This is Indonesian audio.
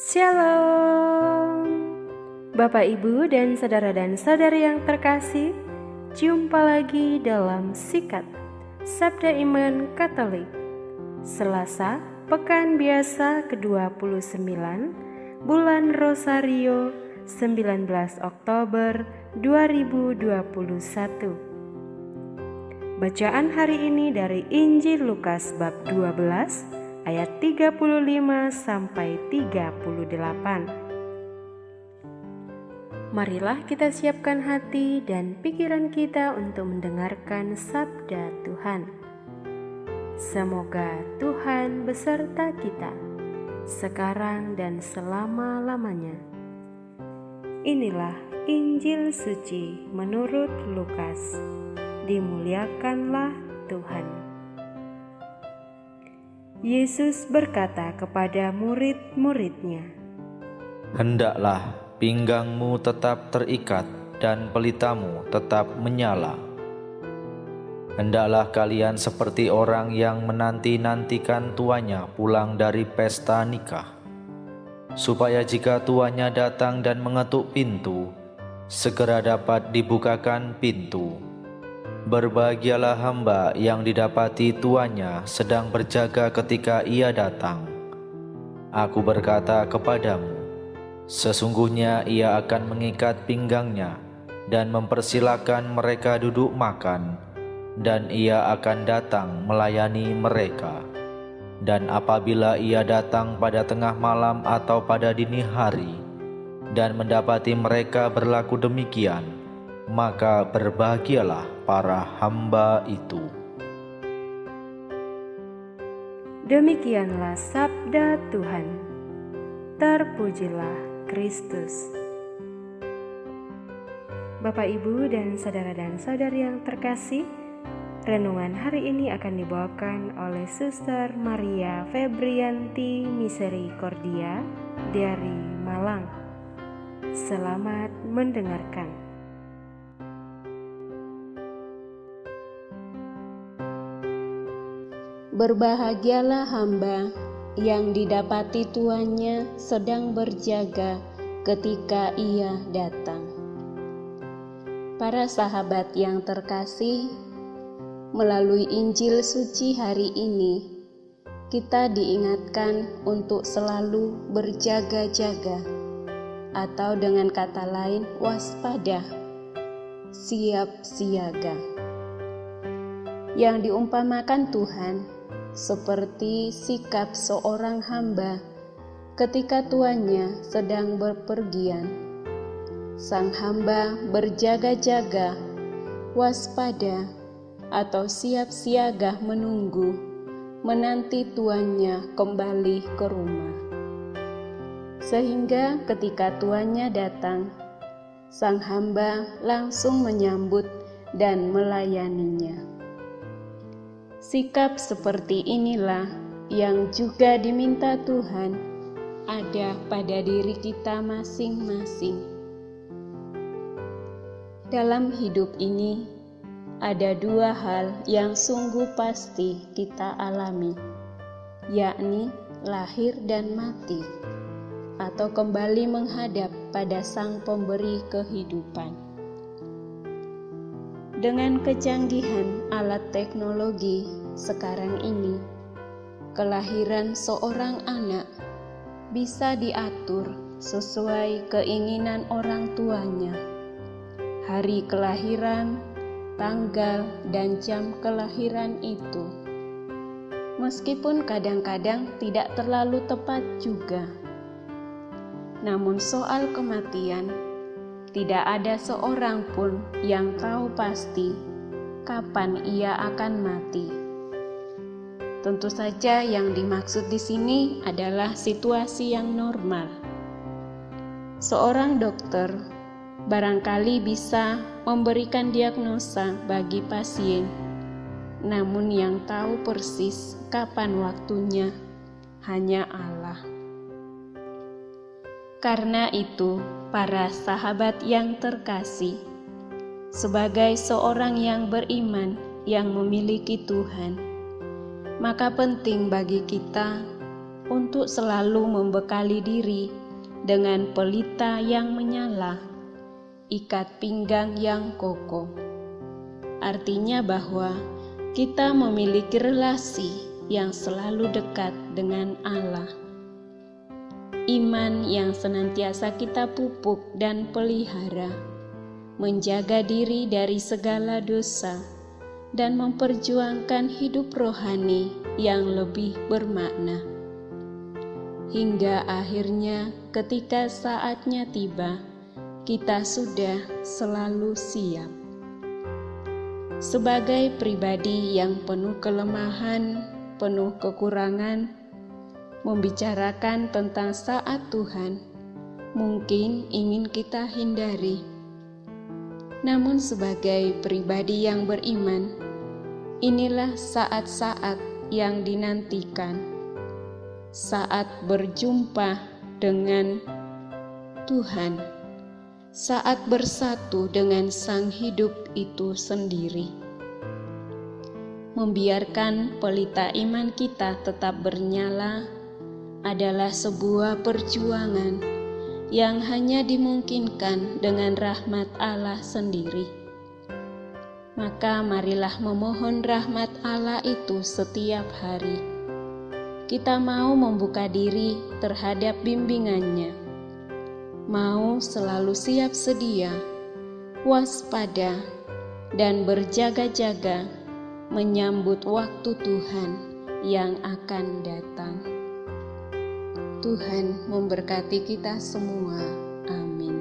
Shalom Bapak, Ibu, dan saudara-saudari yang terkasih, jumpa lagi dalam Sikat Sabda Iman Katolik Selasa, Pekan Biasa ke-29, Bulan Rosario, 19 Oktober 2021. Bacaan hari ini dari Injil Lukas bab 12 ayat 35 sampai 38. Marilah kita siapkan hati dan pikiran kita untuk mendengarkan sabda Tuhan. Semoga Tuhan beserta kita sekarang dan selama-lamanya. Inilah Injil suci menurut Lukas. Dimuliakanlah Tuhan. Yesus berkata kepada murid-muridnya, "Hendaklah pinggangmu tetap terikat dan pelitamu tetap menyala. Hendaklah kalian seperti orang yang menanti-nantikan tuannya pulang dari pesta nikah, supaya jika tuannya datang dan mengetuk pintu, segera dapat dibukakan pintu. Berbahagialah hamba yang didapati tuannya sedang berjaga ketika ia datang. Aku berkata kepadamu, sesungguhnya ia akan mengikat pinggangnya dan mempersilakan mereka duduk makan, dan ia akan datang melayani mereka. Dan apabila ia datang pada tengah malam atau pada dini hari, dan mendapati mereka berlaku demikian, maka berbahagialah para hamba itu." Demikianlah sabda Tuhan. Terpujilah Kristus. Bapak, Ibu, dan saudara-saudari yang terkasih, renungan hari ini akan dibawakan oleh Suster Maria Febrianti Misericordia dari Malang. Selamat mendengarkan. Berbahagialah hamba yang didapati tuannya sedang berjaga ketika ia datang. Para sahabat yang terkasih, melalui Injil suci hari ini, kita diingatkan untuk selalu berjaga-jaga, atau dengan kata lain waspada, siap siaga. Yang diumpamakan Tuhan seperti sikap seorang hamba ketika tuannya sedang berpergian. Sang hamba berjaga-jaga, waspada, atau siap siaga menunggu, menanti tuannya kembali ke rumah. Sehingga ketika tuannya datang, sang hamba langsung menyambut dan melayaninya. Sikap seperti inilah yang juga diminta Tuhan ada pada diri kita masing-masing. Dalam hidup ini, ada dua hal yang sungguh pasti kita alami, yakni lahir dan mati, atau kembali menghadap pada Sang Pemberi kehidupan. Dengan kecanggihan alat teknologi sekarang ini, kelahiran seorang anak bisa diatur sesuai keinginan orang tuanya. Hari kelahiran, tanggal, dan jam kelahiran itu, meskipun kadang-kadang tidak terlalu tepat juga. Namun soal kematian, tidak ada seorang pun yang tahu pasti kapan ia akan mati. Tentu saja yang dimaksud di sini adalah situasi yang normal. Seorang dokter barangkali bisa memberikan diagnosa bagi pasien, namun yang tahu persis kapan waktunya hanya Allah. Karena itu, para sahabat yang terkasih, sebagai seorang yang beriman yang memiliki Tuhan, maka penting bagi kita untuk selalu membekali diri dengan pelita yang menyala, ikat pinggang yang kokoh. Artinya bahwa kita memiliki relasi yang selalu dekat dengan Allah. Iman yang senantiasa kita pupuk dan pelihara, menjaga diri dari segala dosa, dan memperjuangkan hidup rohani yang lebih bermakna. Hingga akhirnya ketika saatnya tiba, kita sudah selalu siap. Sebagai pribadi yang penuh kelemahan, penuh kekurangan, membicarakan tentang saat Tuhan mungkin ingin kita hindari. Namun sebagai pribadi yang beriman, inilah saat-saat yang dinantikan, saat berjumpa dengan Tuhan, saat bersatu dengan Sang Hidup itu sendiri. Membiarkan pelita iman kita tetap bernyala adalah sebuah perjuangan yang hanya dimungkinkan dengan rahmat Allah sendiri. Maka marilah memohon rahmat Allah itu setiap hari. Kita mau membuka diri terhadap bimbingannya, mau selalu siap sedia, waspada, dan berjaga-jaga menyambut waktu Tuhan yang akan datang. Tuhan memberkati kita semua. Amin.